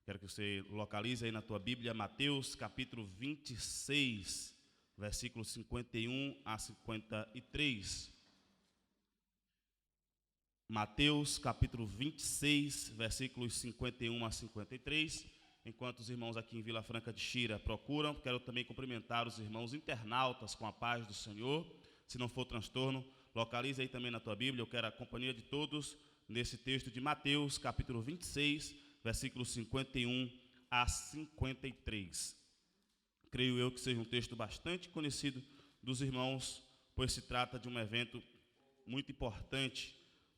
Quero que você localize aí na tua Bíblia, Mateus capítulo 26, versículos 51 a 53. Mateus capítulo 26, versículos 51 a 53. Enquanto os irmãos aqui em Vila Franca de Xira procuram, quero também cumprimentar os irmãos internautas com a paz do Senhor. Se não for transtorno, localize aí também na tua Bíblia. Eu quero a companhia de todos nesse texto de Mateus capítulo 26, versículos 51 a 53. Creio eu que seja um texto bastante conhecido dos irmãos, pois se trata de um evento muito importante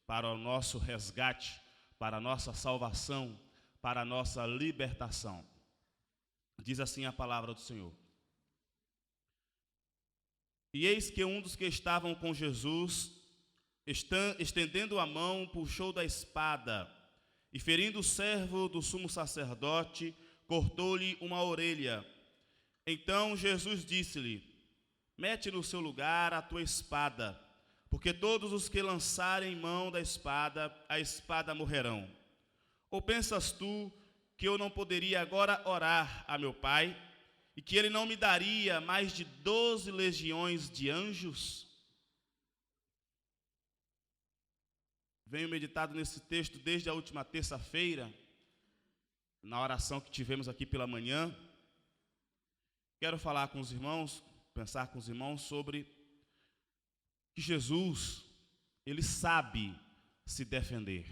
para o nosso resgate, para a nossa salvação, para a nossa libertação. Diz assim a palavra do Senhor. E eis que um dos que estavam com Jesus, estendendo a mão, puxou da espada, e ferindo o servo do sumo sacerdote, cortou-lhe uma orelha. Então Jesus disse-lhe: mete no seu lugar a tua espada, porque todos os que lançarem mão da espada, a espada morrerão. Ou pensas tu que eu não poderia agora orar a meu Pai, e que Ele não me daria mais de 12 legiões de anjos? Venho meditado nesse texto desde a última terça-feira, na oração que tivemos aqui pela manhã. Quero falar com os irmãos, pensar com os irmãos sobre que Jesus, Ele sabe se defender.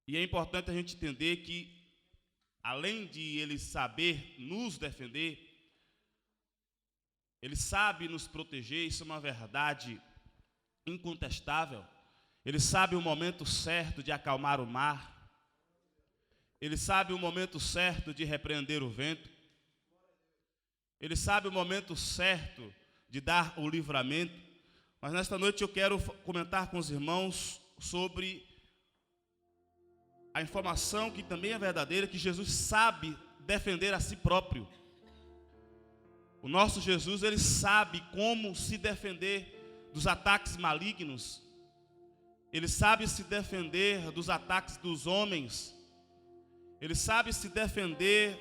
E é importante a gente entender que, além de Ele saber nos defender, Ele sabe nos proteger. Isso é uma verdade incontestável. Ele sabe o momento certo de acalmar o mar. Ele sabe o momento certo de repreender o vento. Ele sabe o momento certo de dar o livramento. Mas nesta noite eu quero comentar com os irmãos sobre a informação que também é verdadeira, que Jesus sabe defender a si próprio. O nosso Jesus, Ele sabe como se defender dos ataques malignos. Ele sabe se defender dos ataques dos homens. Ele sabe se defender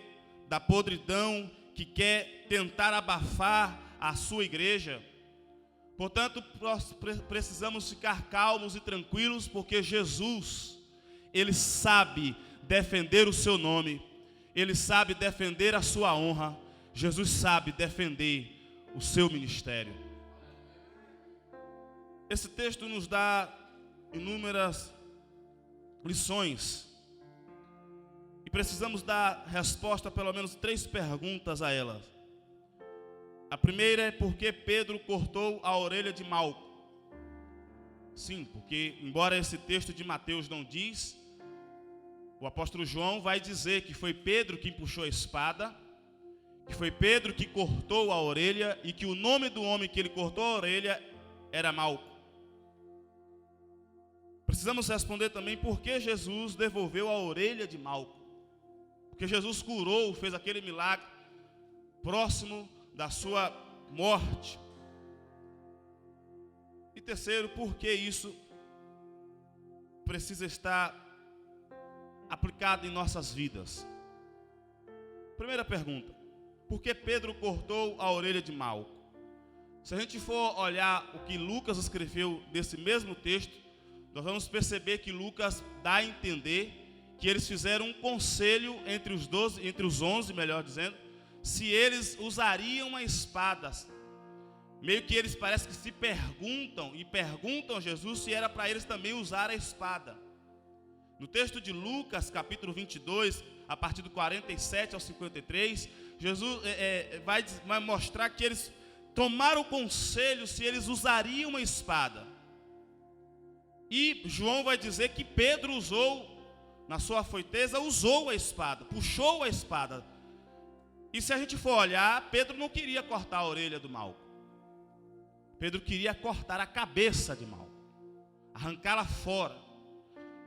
da podridão que quer tentar abafar a sua igreja. Portanto, nós precisamos ficar calmos e tranquilos, porque Jesus, Ele sabe defender o seu nome, Ele sabe defender a sua honra, Jesus sabe defender o seu ministério. Esse texto nos dá inúmeras lições, e precisamos dar resposta a pelo menos 3 perguntas a elas. A primeira é: por que Pedro cortou a orelha de Malco? Sim, porque embora esse texto de Mateus não diz, o apóstolo João vai dizer que foi Pedro quem puxou a espada, que foi Pedro que cortou a orelha, e que o nome do homem que ele cortou a orelha era Malco. Precisamos responder também por que Jesus devolveu a orelha de Malco. Porque Jesus curou, fez aquele milagre próximo da sua morte. E terceiro, por que isso precisa estar aplicado em nossas vidas? Primeira pergunta: por que Pedro cortou a orelha de Malco? Se a gente for olhar o que Lucas escreveu desse mesmo texto, nós vamos perceber que Lucas dá a entender que eles fizeram um conselho entre os 11, melhor dizendo, se eles usariam a espada. Meio que eles parece que se perguntam a Jesus se era para eles também usar a espada. No texto de Lucas, capítulo 22, a partir do 47 ao 53, Jesus vai mostrar que eles tomaram conselho se eles usariam a espada. E João vai dizer que Pedro na sua afoiteza, usou a espada, puxou a espada. E se a gente for olhar, Pedro não queria cortar a orelha do Malco. Pedro queria cortar a cabeça de Malco, arrancá-la fora.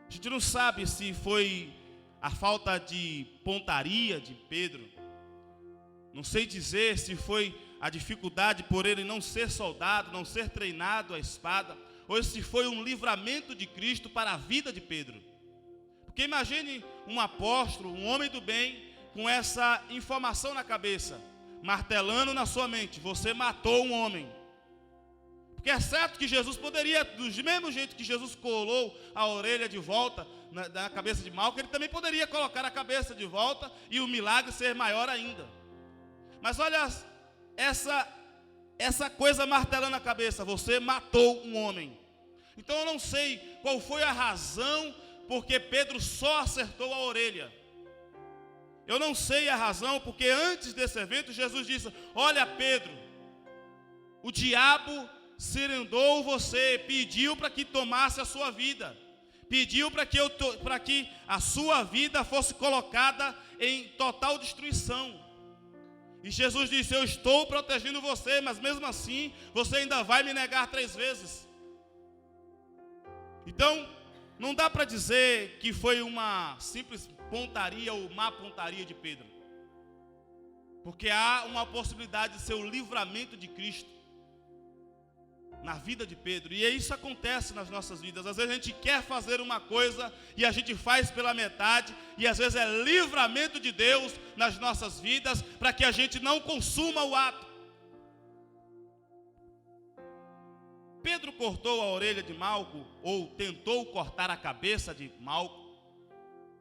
A gente não sabe se foi a falta de pontaria de Pedro. Não sei dizer se foi a dificuldade por ele não ser soldado, não ser treinado à espada, ou se foi um livramento de Cristo para a vida de Pedro. Porque imagine um apóstolo, um homem do bem, com essa informação na cabeça, martelando na sua mente: você matou um homem. Porque é certo que Jesus poderia, do mesmo jeito que Jesus colou a orelha de volta na cabeça de Malco, ele também poderia colocar a cabeça de volta e o milagre ser maior ainda. Mas olha essa coisa martelando na cabeça: você matou um homem. Então eu não sei qual foi a razão porque Pedro só acertou a orelha. Eu não sei a razão porque antes desse evento Jesus disse: olha, Pedro, o diabo cirandou você, pediu para que tomasse a sua vida, pediu para que a sua vida fosse colocada em total destruição. E Jesus disse: eu estou protegendo você, mas mesmo assim você ainda vai me negar 3 vezes. Então não dá para dizer que foi uma simples pontaria ou má pontaria de Pedro, porque há uma possibilidade de ser o livramento de Cristo na vida de Pedro. E isso acontece nas nossas vidas. Às vezes a gente quer fazer uma coisa e a gente faz pela metade, e às vezes é livramento de Deus nas nossas vidas para que a gente não consuma o ato. Pedro cortou a orelha de Malco, ou tentou cortar a cabeça de Malco,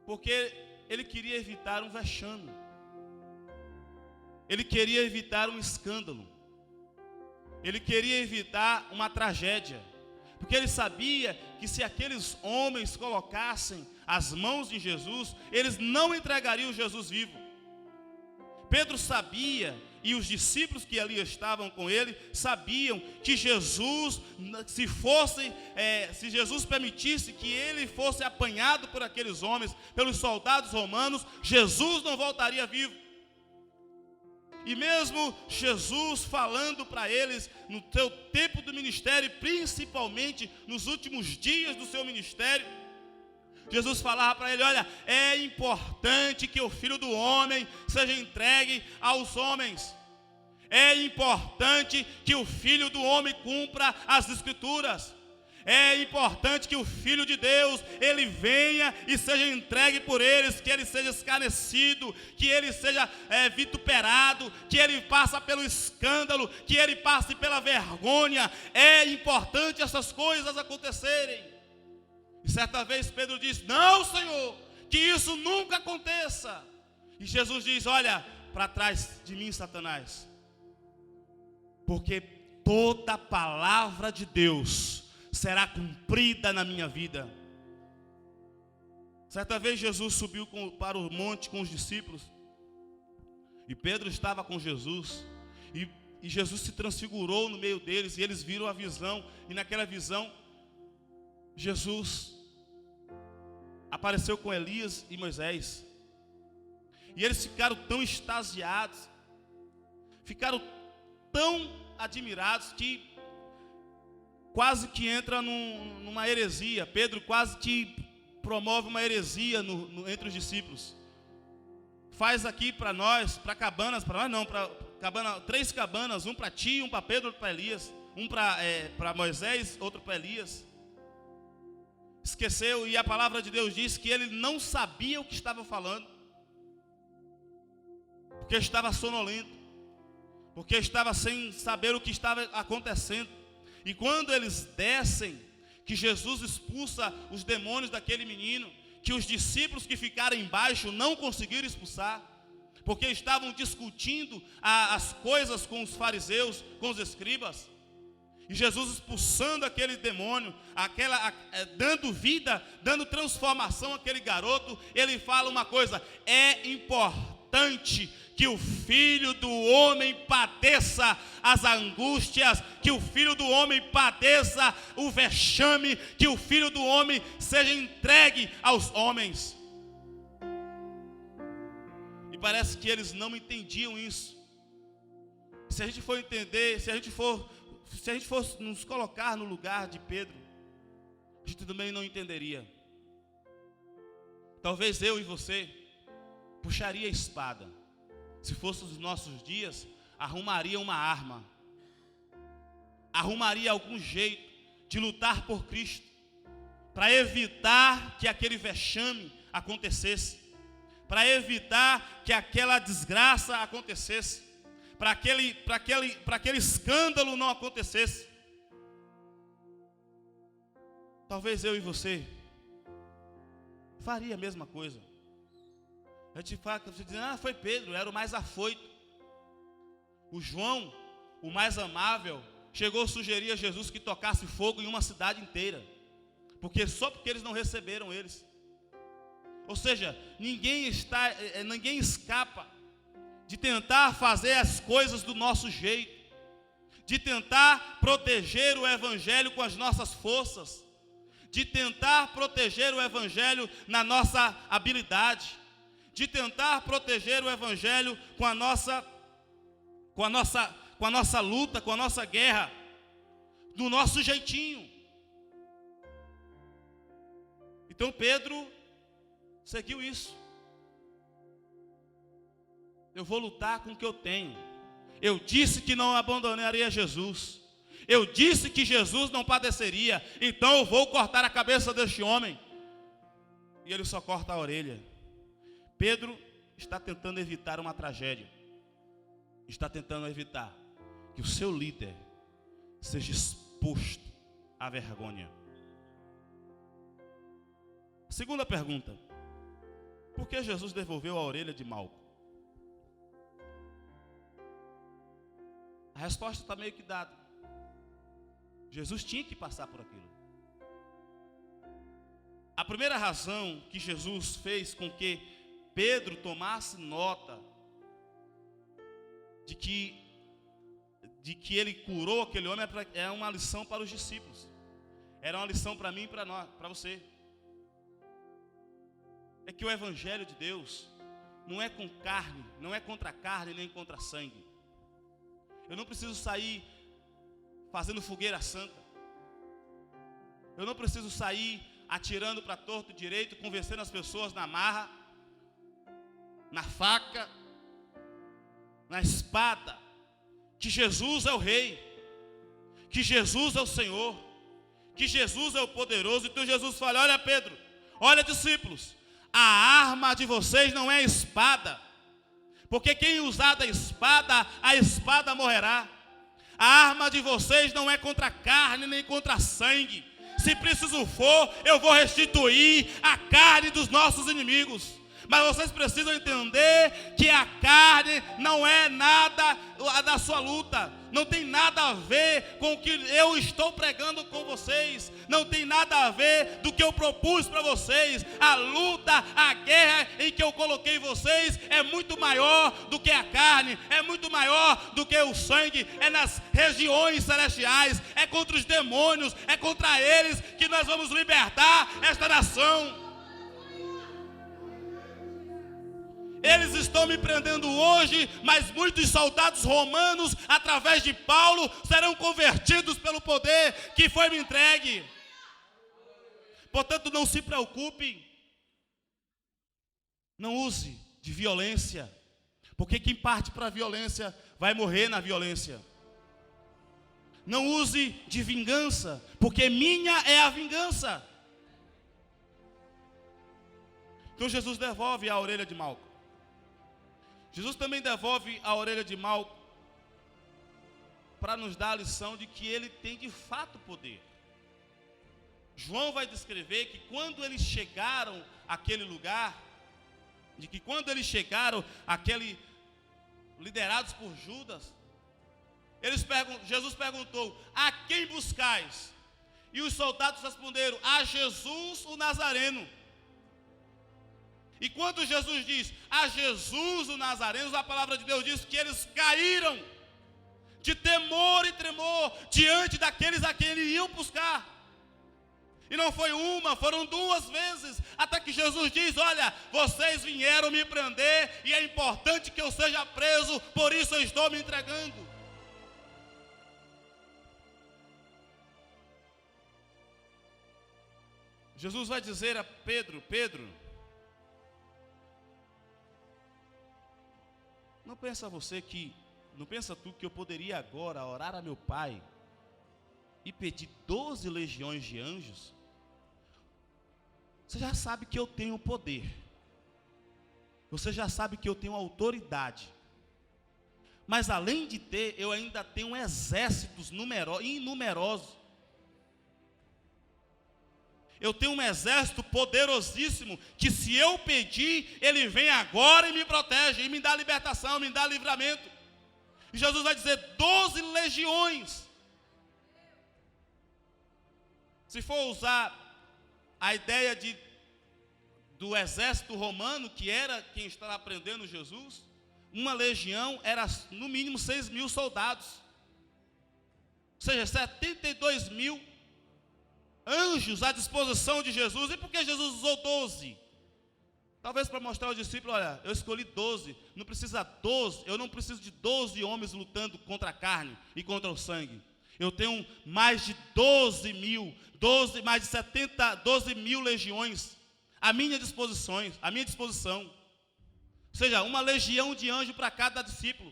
porque ele queria evitar um vexame, ele queria evitar um escândalo, ele queria evitar uma tragédia, porque ele sabia que se aqueles homens colocassem as mãos em Jesus, eles não entregariam Jesus vivo. Pedro sabia, e os discípulos que ali estavam com ele sabiam que Jesus, se Jesus permitisse que ele fosse apanhado por aqueles homens, pelos soldados romanos, Jesus não voltaria vivo. E mesmo Jesus falando para eles no seu tempo do ministério, principalmente nos últimos dias do seu ministério, Jesus falava para ele: olha, é importante que o Filho do Homem seja entregue aos homens. É importante que o Filho do Homem cumpra as Escrituras. É importante que o Filho de Deus, ele venha e seja entregue por eles, que ele seja escarnecido, que ele seja vituperado, que ele passe pelo escândalo, que ele passe pela vergonha. É importante essas coisas acontecerem. E certa vez Pedro disse: não, Senhor, que isso nunca aconteça. E Jesus diz: olha, para trás de mim, Satanás, porque toda palavra de Deus será cumprida na minha vida. Certa vez Jesus subiu para o monte com os discípulos, e Pedro estava com Jesus, e Jesus se transfigurou no meio deles, e eles viram a visão, e naquela visão Jesus apareceu com Elias e Moisés, e eles ficaram tão extasiados, ficaram tão admirados, que quase que entra numa heresia. Pedro quase que promove uma heresia entre os discípulos. Faz aqui para nós, para cabanas, para nós não, para cabana, 3 cabanas, um para ti, um para Pedro, outro para Elias, um para Moisés, outro para Elias. Esqueceu, e a palavra de Deus diz que ele não sabia o que estava falando, porque estava sonolento, porque estava sem saber o que estava acontecendo. E quando eles descem, que Jesus expulsa os demônios daquele menino, que os discípulos que ficaram embaixo não conseguiram expulsar, porque estavam discutindo as coisas com os fariseus, com os escribas. E Jesus expulsando aquele demônio, dando vida, dando transformação àquele garoto, ele fala uma coisa: é importante que o Filho do Homem padeça as angústias, que o Filho do Homem padeça o vexame, que o Filho do Homem seja entregue aos homens. E parece que eles não entendiam isso. Se a gente for entender, se a gente for nos colocar no lugar de Pedro, a gente também não entenderia. Talvez eu e você puxaria a espada. Se fosse os nossos dias, arrumaria uma arma, arrumaria algum jeito de lutar por Cristo, para evitar que aquele vexame acontecesse, para evitar que aquela desgraça acontecesse, para aquele escândalo não acontecesse. Talvez eu e você faria a mesma coisa. A gente fala, você diz, foi Pedro, era o mais afoito. O João, o mais amável, chegou a sugerir a Jesus que tocasse fogo em uma cidade inteira, só porque eles não receberam eles. Ou seja, ninguém escapa de tentar fazer as coisas do nosso jeito, de tentar proteger o evangelho com as nossas forças, de tentar proteger o evangelho na nossa habilidade, de tentar proteger o evangelho com a nossa luta, com a nossa guerra, do nosso jeitinho. Então Pedro seguiu isso. Eu vou lutar com o que eu tenho. Eu disse que não abandonaria Jesus. Eu disse que Jesus não padeceria. Então eu vou cortar a cabeça deste homem. E ele só corta a orelha. Pedro está tentando evitar uma tragédia. Está tentando evitar que o seu líder seja exposto à vergonha. Segunda pergunta: por que Jesus devolveu a orelha de Malco? A resposta está meio que dada. Jesus tinha que passar por aquilo. A primeira razão que Jesus fez com que Pedro tomasse nota de que ele curou aquele homem é uma lição para os discípulos. Era uma lição para mim e para nós, para você. É que o evangelho de Deus não é com carne, não é contra a carne nem contra sangue. Eu não preciso sair fazendo fogueira santa. Eu não preciso sair atirando para torto e direito, convencendo as pessoas na marra, na faca, na espada, que Jesus é o Rei, que Jesus é o Senhor, que Jesus é o poderoso. Então Jesus fala: olha Pedro, olha discípulos, a arma de vocês não é a espada, porque quem usar da espada, a espada morrerá. A arma de vocês não é contra a carne nem contra a sangue. Se preciso for, eu vou restituir a carne dos nossos inimigos. Mas vocês precisam entender que a carne não é nada da sua luta. Não tem nada a ver com o que eu estou pregando com vocês. Não tem nada a ver do que eu propus para vocês. A luta, a guerra em que eu coloquei vocês é muito maior do que a carne. É muito maior do que o sangue. É nas regiões celestiais. É contra os demônios. É contra eles que nós vamos libertar esta nação. Eles estão me prendendo hoje, mas muitos soldados romanos, através de Paulo, serão convertidos pelo poder que foi me entregue. Portanto, não se preocupe. Não use de violência, porque quem parte para a violência vai morrer na violência. Não use de vingança, porque minha é a vingança. Então Jesus devolve a orelha de Malco. Jesus também devolve a orelha de Malco para nos dar a lição de que ele tem de fato poder. João vai descrever que quando eles chegaram àquele lugar, liderados por Judas, Jesus perguntou: a quem buscais? E os soldados responderam: a Jesus o Nazareno. E quando Jesus diz a Jesus o Nazareno, a palavra de Deus diz que eles caíram de temor e tremor diante daqueles a quem eles iam buscar. E não foi uma, foram duas vezes, até que Jesus diz: olha, vocês vieram me prender e é importante que eu seja preso, por isso eu estou me entregando. Jesus vai dizer a Pedro: Pedro, não pensa tu que eu poderia agora orar a meu Pai e pedir 12 legiões de anjos, você já sabe que eu tenho poder. Você já sabe que eu tenho autoridade. Mas além de ter, eu ainda tenho exércitos inumerosos. Eu tenho um exército poderosíssimo, que se eu pedir, ele vem agora e me protege, e me dá libertação, me dá livramento. E Jesus vai dizer 12 legiões. Se for usar a ideia do exército romano, que era quem estava prendendo Jesus, uma legião era no mínimo 6.000 soldados. Ou seja, 72.000 anjos à disposição de Jesus. E por que Jesus usou 12? Talvez para mostrar ao discípulo, olha, eu escolhi 12, não precisa 12, eu não preciso de 12 homens lutando contra a carne e contra o sangue. Eu tenho mais de 12.000 legiões à minha disposição. Ou seja, uma legião de anjos para cada discípulo.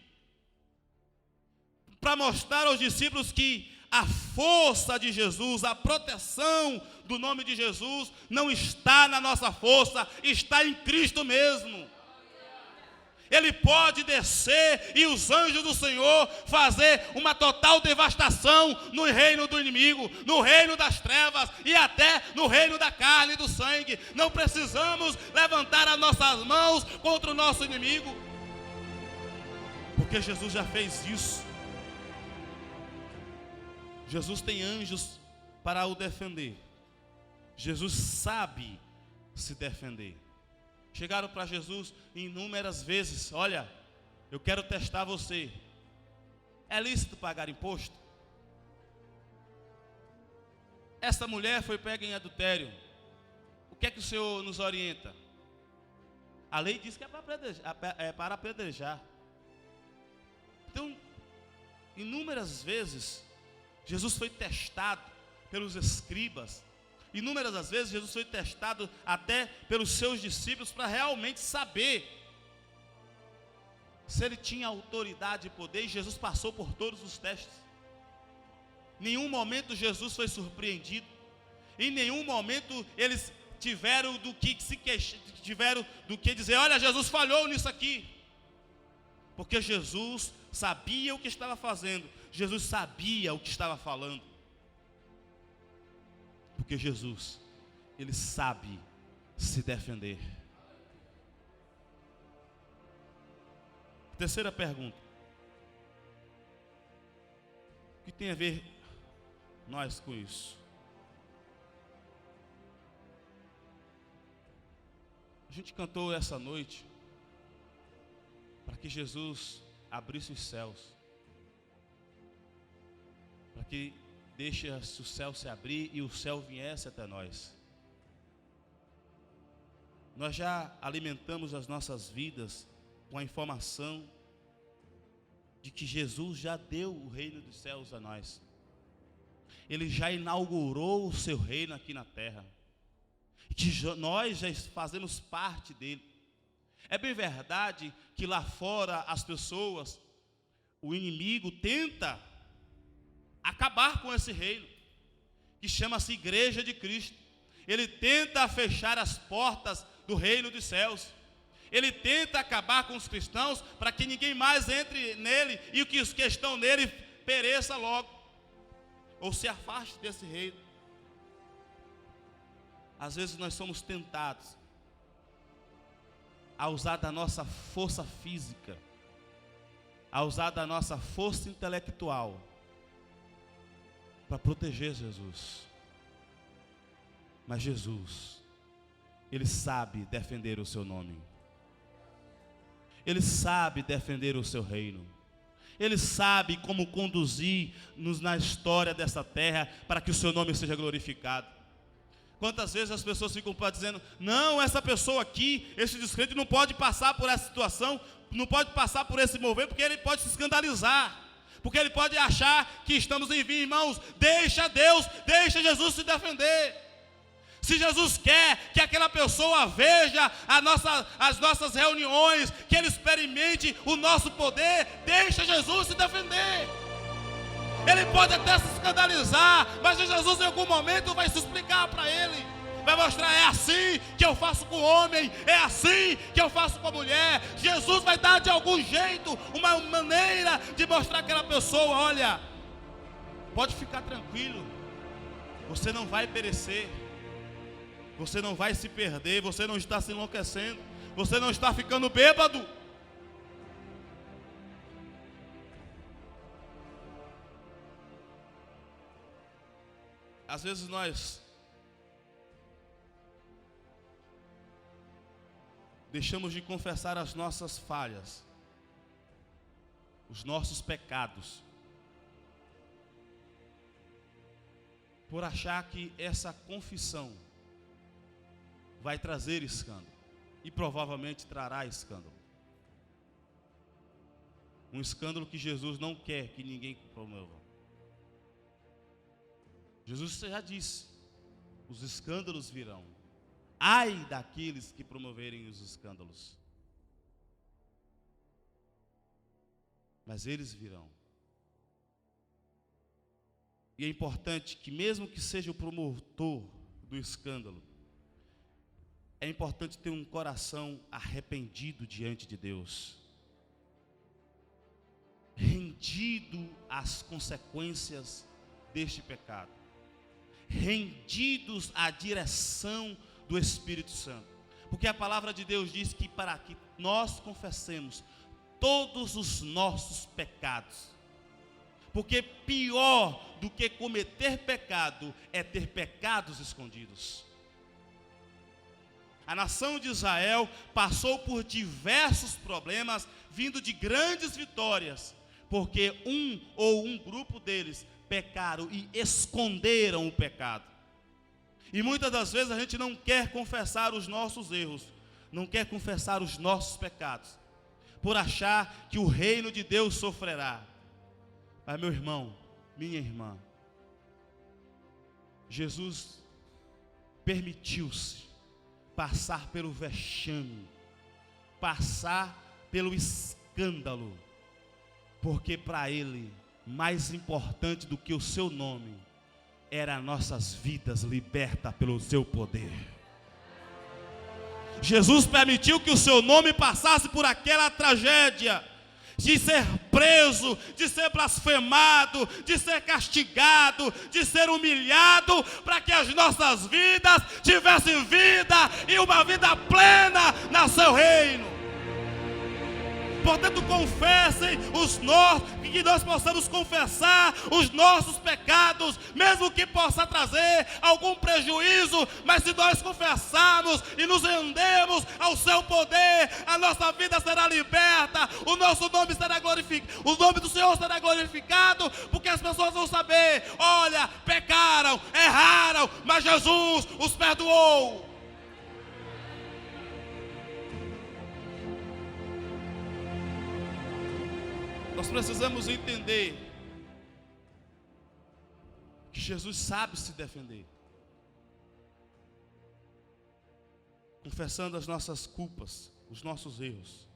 Para mostrar aos discípulos que a força de Jesus, a proteção do nome de Jesus, não está na nossa força, está em Cristo mesmo. Ele pode descer e os anjos do Senhor fazer uma total devastação no reino do inimigo, no reino das trevas e até no reino da carne e do sangue. Não precisamos levantar as nossas mãos contra o nosso inimigo, porque Jesus já fez isso. Jesus tem anjos para o defender. Jesus sabe se defender. Chegaram para Jesus inúmeras vezes: olha, eu quero testar você. É lícito pagar imposto? Essa mulher foi pega em adultério. O que é que o Senhor nos orienta? A lei diz que é para apedrejar. Então, inúmeras vezes, Jesus foi testado pelos escribas. Inúmeras das vezes Jesus foi testado até pelos seus discípulos para realmente saber se ele tinha autoridade e poder, e Jesus passou por todos os testes. Em nenhum momento Jesus foi surpreendido. Em nenhum momento eles tiveram do que dizer, olha, Jesus falhou nisso aqui. Porque Jesus sabia o que estava fazendo. Jesus sabia o que estava falando. Porque Jesus, ele sabe se defender. Terceira pergunta: o que tem a ver nós com isso? A gente cantou essa noite para que Jesus abrisse os céus, para que deixasse o céu se abrir e o céu viesse até nós. Nós já alimentamos as nossas vidas com a informação de que Jesus já deu o reino dos céus a nós. Ele já inaugurou o seu reino aqui na terra. E que nós já fazemos parte dele. É bem verdade que lá fora as pessoas, o inimigo tenta acabar com esse reino, que chama-se Igreja de Cristo. Ele tenta fechar as portas do reino dos céus. Ele tenta acabar com os cristãos para que ninguém mais entre nele e que os que estão nele pereça logo, ou se afaste desse reino. Às vezes nós somos tentados a usar da nossa força física, a usar da nossa força intelectual para proteger Jesus. Mas Jesus, ele sabe defender o seu nome. Ele sabe defender o seu reino. Ele sabe como conduzir-nos na história dessa terra para que o seu nome seja glorificado. Quantas vezes as pessoas ficam dizendo, não, essa pessoa aqui, esse descrente não pode passar por essa situação, não pode passar por esse mover, porque ele pode se escandalizar. Porque ele pode achar que estamos em vinho, irmãos. Deixa Jesus se defender. Se Jesus quer que aquela pessoa veja as nossas reuniões, que ele experimente o nosso poder, deixa Jesus se defender. Ele pode até se escandalizar, mas Jesus em algum momento vai se explicar para ele. Vai mostrar, é assim que eu faço com o homem, é assim que eu faço com a mulher. Jesus vai dar de algum jeito, uma maneira de mostrar àquela pessoa, olha, pode ficar tranquilo, você não vai perecer, você não vai se perder, você não está se enlouquecendo, você não está ficando bêbado. Às vezes nós deixamos de confessar as nossas falhas, os nossos pecados, por achar que essa confissão vai trazer escândalo, e provavelmente trará escândalo. Um escândalo que Jesus não quer que ninguém promova. Jesus já disse, os escândalos virão. Ai daqueles que promoverem os escândalos. Mas eles virão. E é importante que mesmo que seja o promotor do escândalo, é importante ter um coração arrependido diante de Deus. Rendido às consequências deste pecado. Rendidos à direção do Espírito Santo, porque a palavra de Deus diz que para que nós confessemos todos os nossos pecados, porque pior do que cometer pecado é ter pecados escondidos. A nação de Israel passou por diversos problemas, vindo de grandes vitórias, porque um grupo deles pecaram e esconderam o pecado. E muitas das vezes a gente não quer confessar os nossos erros, não quer confessar os nossos pecados, por achar que o reino de Deus sofrerá. Mas meu irmão, minha irmã, Jesus permitiu-se passar pelo vexame, passar pelo escândalo, porque para Ele, mais importante do que o seu nome, era nossas vidas libertas pelo seu poder. Jesus permitiu que o seu nome passasse por aquela tragédia, de ser preso, de ser blasfemado, de ser castigado, de ser humilhado, para que as nossas vidas tivessem vida e uma vida plena no seu reino. Portanto, confessem que nós possamos confessar os nossos pecados, mesmo que possa trazer algum prejuízo, mas se nós confessarmos e nos rendemos ao seu poder, a nossa vida será liberta, o nosso nome será glorificado, o nome do Senhor será glorificado, porque as pessoas vão saber, olha, pecaram, erraram, mas Jesus os perdoou. Nós precisamos entender que Jesus sabe se defender, confessando as nossas culpas, os nossos erros.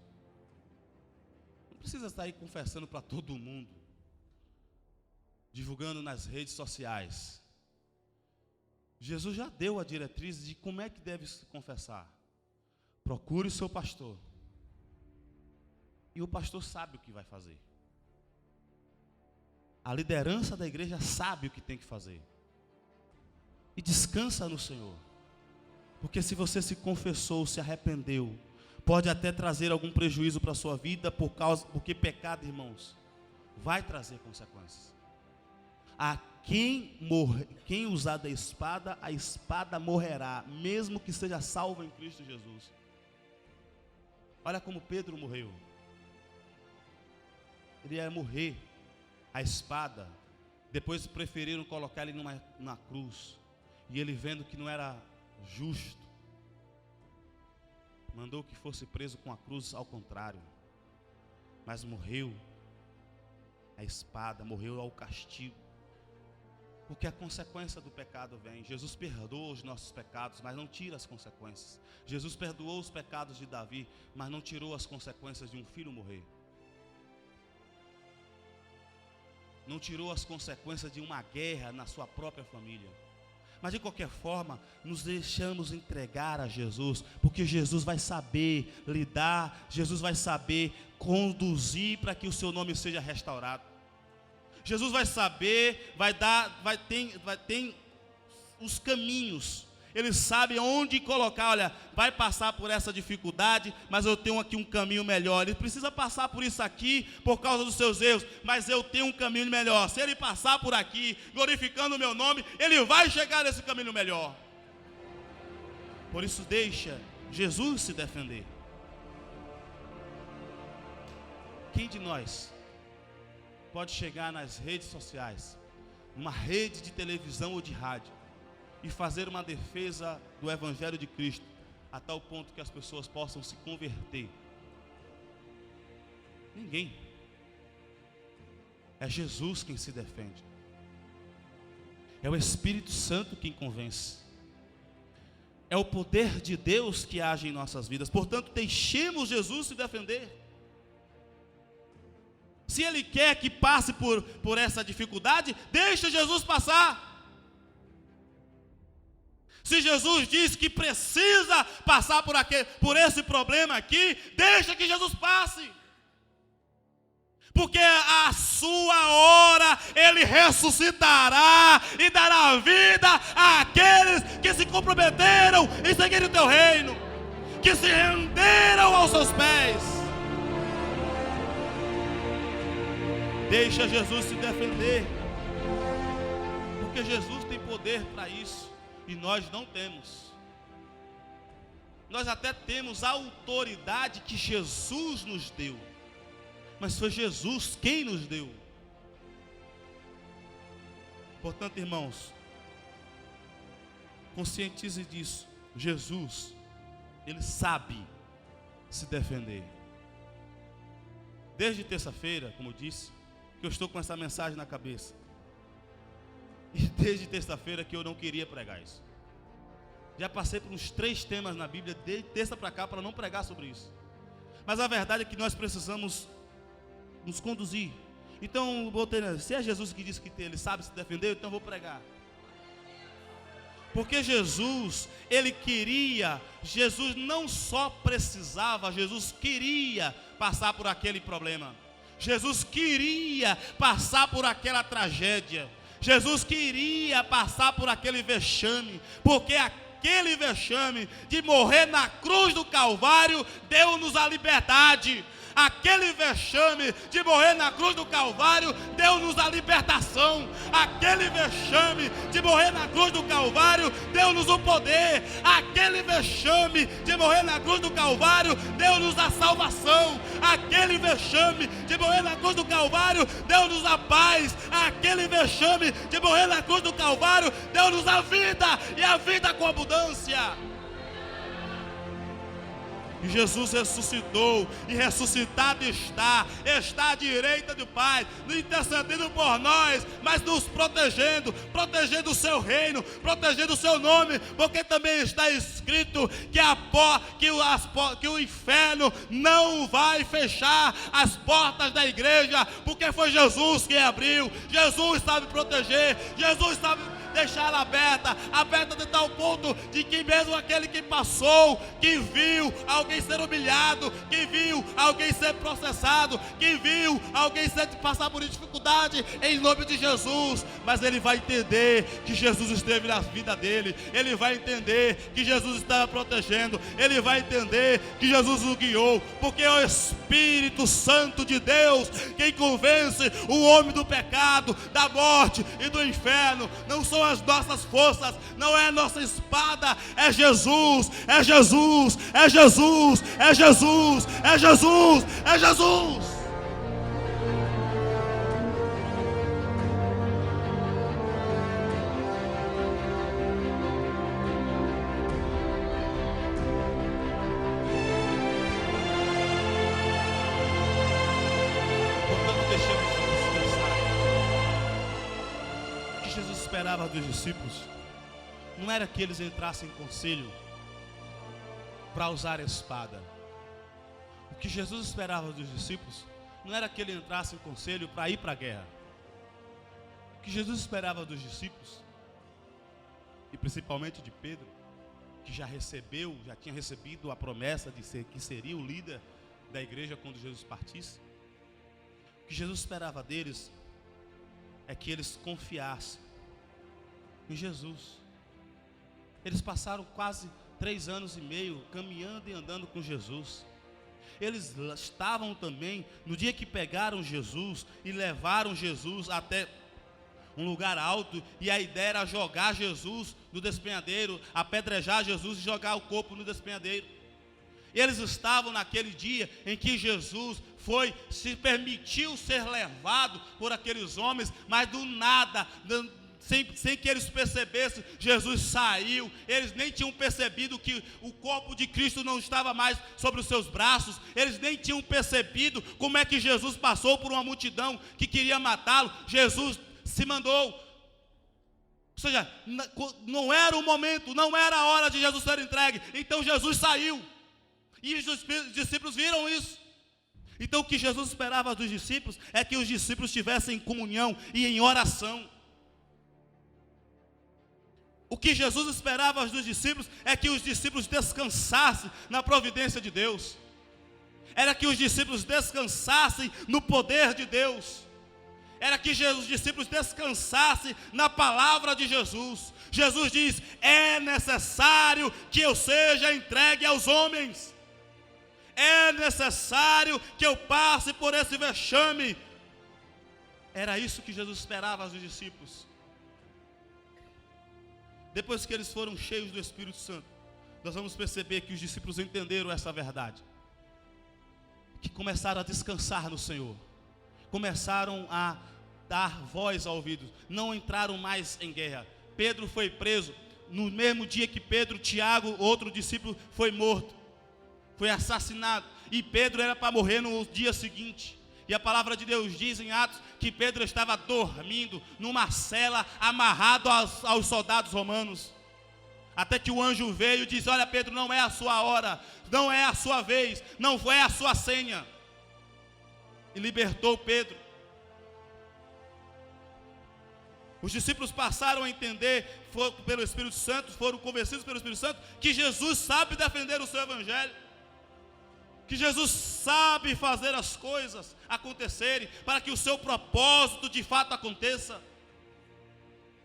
Não precisa estar aí confessando para todo mundo, divulgando nas redes sociais. Jesus já deu a diretriz de como é que deve se confessar. Procure o seu pastor, e o pastor sabe o que vai fazer. A liderança da igreja sabe o que tem que fazer. E descansa no Senhor. Porque se você se confessou, se arrependeu, pode até trazer algum prejuízo para a sua vida, porque pecado, irmãos, vai trazer consequências. A quem usar da espada, a espada morrerá, mesmo que seja salvo em Cristo Jesus. Olha como Pedro morreu. Ele ia morrer a espada, depois preferiram colocar ele numa cruz, e ele vendo que não era justo, mandou que fosse preso com a cruz ao contrário, mas morreu a espada, morreu ao castigo, porque a consequência do pecado vem. Jesus perdoa os nossos pecados, mas não tira as consequências. Jesus perdoou os pecados de Davi, mas não tirou as consequências de um filho morrer. não tirou as consequências de uma guerra na sua própria família. Mas de qualquer forma, nos deixamos entregar a Jesus, porque Jesus vai saber lidar, Jesus vai saber conduzir para que o seu nome seja restaurado. Jesus vai saber, vai ter os caminhos. Ele sabe onde colocar, olha, vai passar por essa dificuldade, mas eu tenho aqui um caminho melhor. Ele precisa passar por isso aqui por causa dos seus erros, mas eu tenho um caminho melhor. Se ele passar por aqui, glorificando o meu nome, ele vai chegar nesse caminho melhor. Por isso deixa Jesus se defender. Quem de nós pode chegar nas redes sociais, numa rede de televisão ou de rádio, e fazer uma defesa do Evangelho de Cristo, a tal ponto que as pessoas possam se converter? Ninguém. É Jesus quem se defende. É o Espírito Santo quem convence. É o poder de Deus que age em nossas vidas. Portanto, deixemos Jesus se defender. Se Ele quer que passe por essa dificuldade, deixa Jesus passar. Se Jesus diz que precisa passar por esse problema aqui, deixa que Jesus passe. Porque a sua hora Ele ressuscitará e dará vida àqueles que se comprometeram em seguir o teu reino, que se renderam aos seus pés. Deixa Jesus se defender, porque Jesus tem poder para isso. E nós não temos. Nós até temos a autoridade que Jesus nos deu, mas foi Jesus quem nos deu. Portanto, irmãos, conscientize disso. Jesus, Ele sabe se defender. Desde terça-feira, como eu disse, que eu estou com essa mensagem na cabeça. E desde terça-feira que eu não queria pregar isso. Já passei por uns 3 temas na Bíblia, de terça para cá, para não pregar sobre isso. Mas a verdade é que nós precisamos nos conduzir. Então, se é Jesus que disse que Ele sabe se defender, então eu vou pregar. Porque Jesus, Ele queria, Jesus não só precisava, Jesus queria passar por aquele problema. Jesus queria passar por aquela tragédia. Jesus queria passar por aquele vexame, porque aquele vexame de morrer na cruz do Calvário deu-nos a liberdade. Aquele vexame de morrer na cruz do Calvário deu-nos a libertação. Aquele vexame de morrer na cruz do Calvário deu-nos o poder. Aquele vexame de morrer na cruz do Calvário deu-nos a salvação. Aquele vexame de morrer na cruz do Calvário deu-nos a paz. Aquele vexame de morrer na cruz do Calvário deu-nos a vida, e a vida com abundância. E Jesus ressuscitou, e ressuscitado está à direita do Pai, intercedendo por nós, mas nos protegendo o seu reino, protegendo o seu nome, porque também está escrito que o inferno não vai fechar as portas da igreja, porque foi Jesus quem abriu. Jesus sabe proteger, Jesus sabe deixar ela aberta de tal ponto de que mesmo aquele que passou, que viu alguém ser humilhado, que viu alguém ser processado, que viu alguém passar por dificuldade, em nome de Jesus, mas ele vai entender que Jesus esteve na vida dele, ele vai entender que Jesus estava protegendo, ele vai entender que Jesus o guiou, porque é o Espírito Santo de Deus quem convence o homem do pecado, da morte e do inferno. Não são as nossas forças, não é a nossa espada, é Jesus, é Jesus, é Jesus, é Jesus, é Jesus, é Jesus. Dos discípulos não era que eles entrassem em conselho para usar a espada. O que Jesus esperava dos discípulos não era que ele entrasse em conselho para ir para a guerra. que Jesus esperava dos discípulos, e principalmente de Pedro, que já tinha recebido a promessa de ser, que seria o líder da igreja quando Jesus partisse. O que Jesus esperava deles é que eles confiassem em Jesus. Eles passaram quase 3 anos e meio caminhando e andando com Jesus. Eles estavam também, no dia que pegaram Jesus e levaram Jesus até um lugar alto, e a ideia era jogar Jesus no despenhadeiro, apedrejar Jesus e jogar o corpo no despenhadeiro. Eles estavam naquele dia em que Jesus se permitiu ser levado por aqueles homens, mas do nada, sem que eles percebessem, Jesus saiu. Eles nem tinham percebido que o corpo de Cristo não estava mais sobre os seus braços. Eles nem tinham percebido como é que Jesus passou por uma multidão que queria matá-lo. Jesus se mandou. Ou seja, não era o momento, não era a hora de Jesus ser entregue. Então Jesus saiu. E os discípulos viram isso. Então o que Jesus esperava dos discípulos é que os discípulos estivessem em comunhão e em oração. O que Jesus esperava dos discípulos é que os discípulos descansassem na providência de Deus. Era que os discípulos descansassem no poder de Deus. Era que os discípulos descansassem na palavra de Jesus. Jesus diz: é necessário que eu seja entregue aos homens. É necessário que eu passe por esse vexame. Era isso que Jesus esperava dos discípulos. Depois que eles foram cheios do Espírito Santo, nós vamos perceber que os discípulos entenderam essa verdade, que começaram a descansar no Senhor, começaram a dar voz ao ouvido, não entraram mais em guerra. Pedro foi preso, no mesmo dia que Pedro, Tiago, outro discípulo, foi morto, foi assassinado, e Pedro era para morrer no dia seguinte. E a palavra de Deus diz em Atos que Pedro estava dormindo numa cela, amarrado aos soldados romanos. Até que o anjo veio e disse: olha, Pedro, não é a sua hora, não é a sua vez, não foi a sua senha. E libertou Pedro. Os discípulos passaram a entender, pelo Espírito Santo, foram convencidos pelo Espírito Santo, que Jesus sabe defender o seu evangelho, que Jesus sabe fazer as coisas acontecerem, para que o seu propósito de fato aconteça.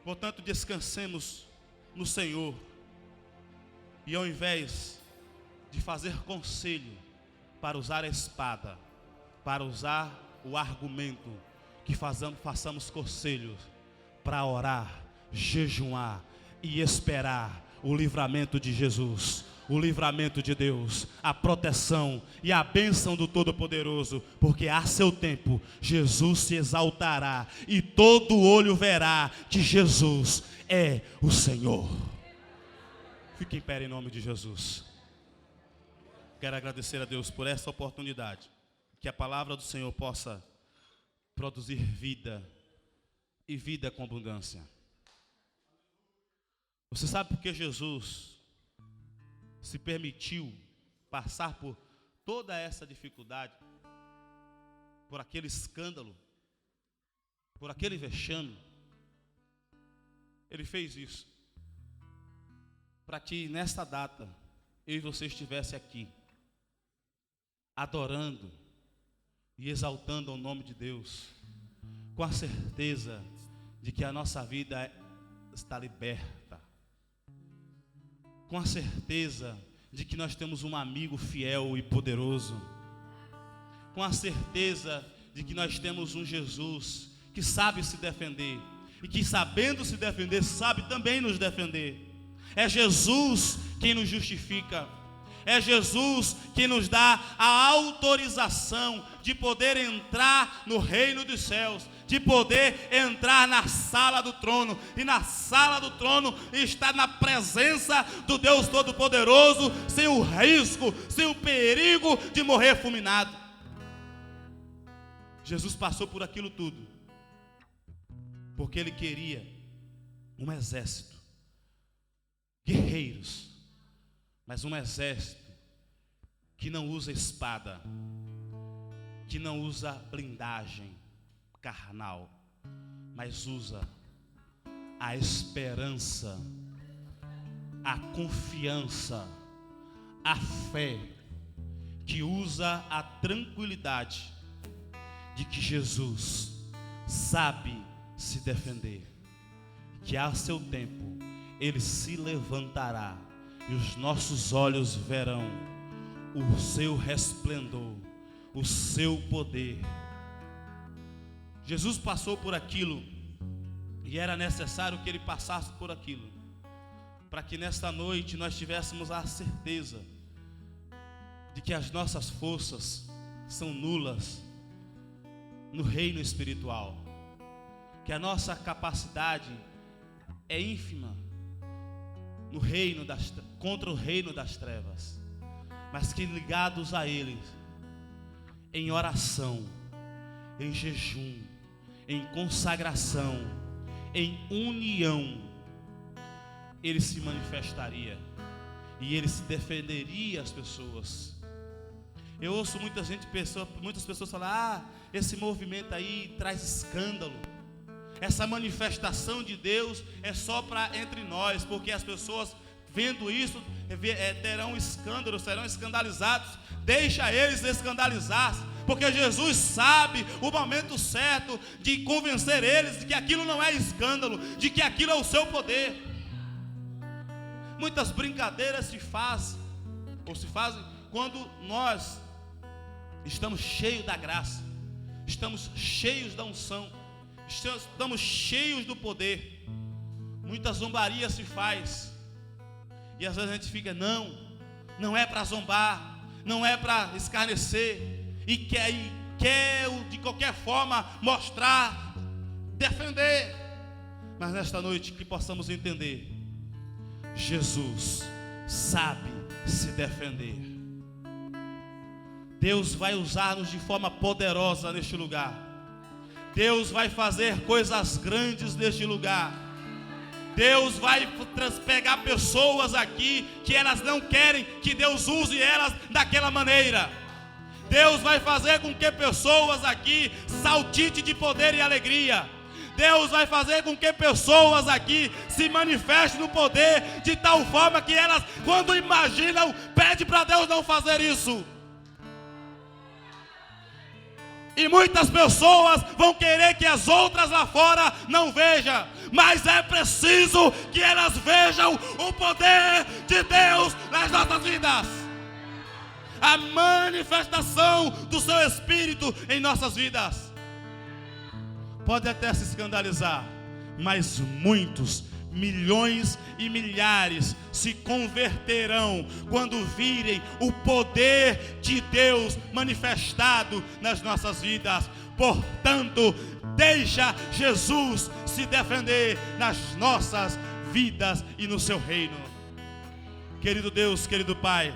Portanto, descansemos no Senhor, e ao invés de fazer conselho para usar a espada, para usar o argumento, que façamos conselhos para orar, jejuar e esperar o livramento de Jesus, o livramento de Deus, a proteção e a bênção do Todo-Poderoso, porque a seu tempo Jesus se exaltará e todo olho verá que Jesus é o Senhor. Fique em pé em nome de Jesus. Quero agradecer a Deus por essa oportunidade, que a palavra do Senhor possa produzir vida, e vida com abundância. Você sabe por que Jesus se permitiu passar por toda essa dificuldade, por aquele escândalo, por aquele vexame? Ele fez isso para que nesta data eu e você estivesse aqui adorando e exaltando o nome de Deus, com a certeza de que a nossa vida está liberta, com a certeza de que nós temos um amigo fiel e poderoso, com a certeza de que nós temos um Jesus que sabe se defender, e que, sabendo se defender, sabe também nos defender. É Jesus quem nos justifica, é Jesus que nos dá a autorização de poder entrar no reino dos céus, de poder entrar na sala do trono. E na sala do trono está na presença do Deus Todo-Poderoso, sem o risco, sem o perigo de morrer fulminado. Jesus passou por aquilo tudo porque Ele queria um exército, guerreiros, mas um exército que não usa espada, que não usa blindagem carnal, mas usa a esperança, a confiança, a fé, que usa a tranquilidade de que Jesus sabe se defender, que a seu tempo Ele se levantará e os nossos olhos verão o seu resplendor, o seu poder. Jesus passou por aquilo e era necessário que Ele passasse por aquilo, para que nesta noite nós tivéssemos a certeza de que as nossas forças são nulas no reino espiritual, que a nossa capacidade é ínfima no reino contra o reino das trevas, mas que ligados a Ele, em oração, em jejum, em consagração, em união, Ele se manifestaria e Ele se defenderia as pessoas. Eu ouço muitas pessoas falar: esse movimento aí traz escândalo, essa manifestação de Deus é só para entre nós, porque as pessoas vendo isso terão escândalo, serão escandalizados. Deixa eles escandalizar-se, porque Jesus sabe o momento certo de convencer eles de que aquilo não é escândalo, de que aquilo é o seu poder. Muitas brincadeiras se fazem quando nós estamos cheios da graça, estamos cheios da unção, estamos cheios do poder. Muita zombaria se faz, e às vezes a gente fica: não é para zombar, não é para escarnecer, e quer de qualquer forma mostrar, defender. Mas nesta noite que possamos entender: Jesus sabe se defender. Deus vai usar-nos de forma poderosa neste lugar. Deus vai fazer coisas grandes neste lugar. Deus vai pegar pessoas aqui que elas não querem que Deus use elas daquela maneira. Deus vai fazer com que pessoas aqui saltite de poder e alegria. Deus vai fazer com que pessoas aqui se manifestem no poder de tal forma que elas, quando imaginam, pedem para Deus não fazer isso. E muitas pessoas vão querer que as outras lá fora não vejam, mas é preciso que elas vejam o poder de Deus nas nossas vidas, a manifestação do seu Espírito em nossas vidas. Pode até se escandalizar, mas muitos, milhões e milhares se converterão quando virem o poder de Deus manifestado nas nossas vidas. Portanto, deixa Jesus se defender nas nossas vidas e no seu reino. Querido Deus, querido Pai,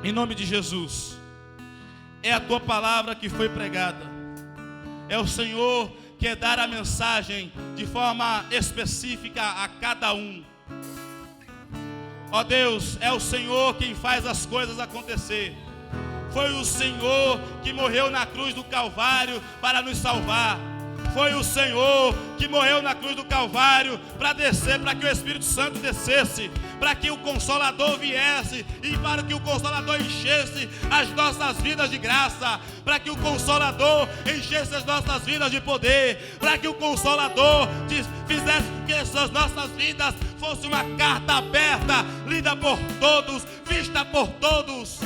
em nome de Jesus, é a Tua palavra que foi pregada, é o Senhor que é dar a mensagem de forma específica a cada um. Ó Deus, é o Senhor quem faz as coisas acontecer. Foi o Senhor que morreu na cruz do Calvário para nos salvar. Foi o Senhor que morreu na cruz do Calvário para descer, para que o Espírito Santo descesse, para que o Consolador viesse e para que o Consolador enchesse as nossas vidas de graça, para que o Consolador enchesse as nossas vidas de poder, para que o Consolador fizesse que essas nossas vidas fosse uma carta aberta, lida por todos, vista por todos.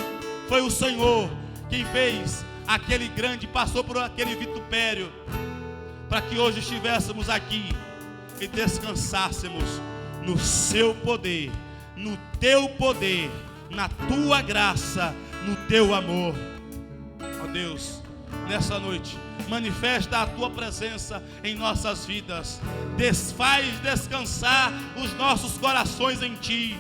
Foi o Senhor quem fez aquele grande, passou por aquele vitupério, para que hoje estivéssemos aqui e descansássemos no seu poder, no teu poder, na tua graça, no teu amor. Ó Deus, nessa noite, manifesta a tua presença em nossas vidas. Faz descansar os nossos corações em ti.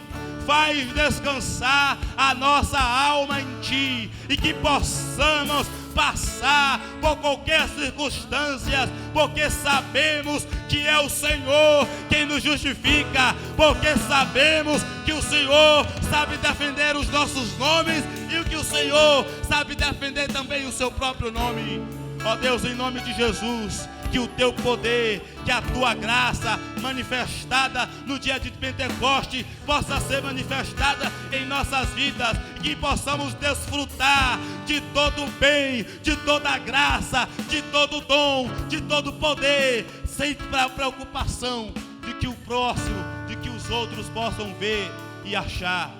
Faz descansar a nossa alma em ti, e que possamos passar por qualquer circunstância, porque sabemos que é o Senhor quem nos justifica, porque sabemos que o Senhor sabe defender os nossos nomes e que o Senhor sabe defender também o seu próprio nome. Ó Deus, em nome de Jesus, que o teu poder, que a tua graça manifestada no dia de Pentecoste possa ser manifestada em nossas vidas, que possamos desfrutar de todo o bem, de toda a graça, de todo o dom, de todo o poder, sem preocupação de que o próximo, de que os outros possam ver e achar.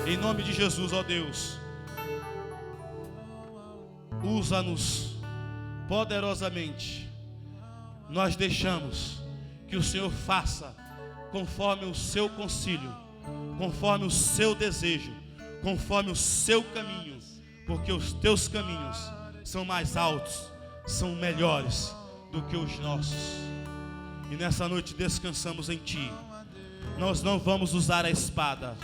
Em nome de Jesus, ó Deus, usa-nos poderosamente. Nós deixamos que o Senhor faça conforme o seu concílio, conforme o seu desejo, conforme o seu caminho, porque os teus caminhos são mais altos, são melhores do que os nossos. E nessa noite descansamos em Ti. Nós não vamos usar a espada,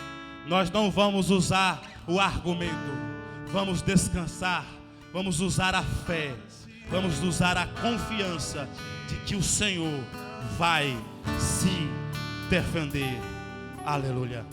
nós não vamos usar o argumento, vamos descansar, vamos usar a fé, vamos usar a confiança de que o Senhor vai se defender. Aleluia.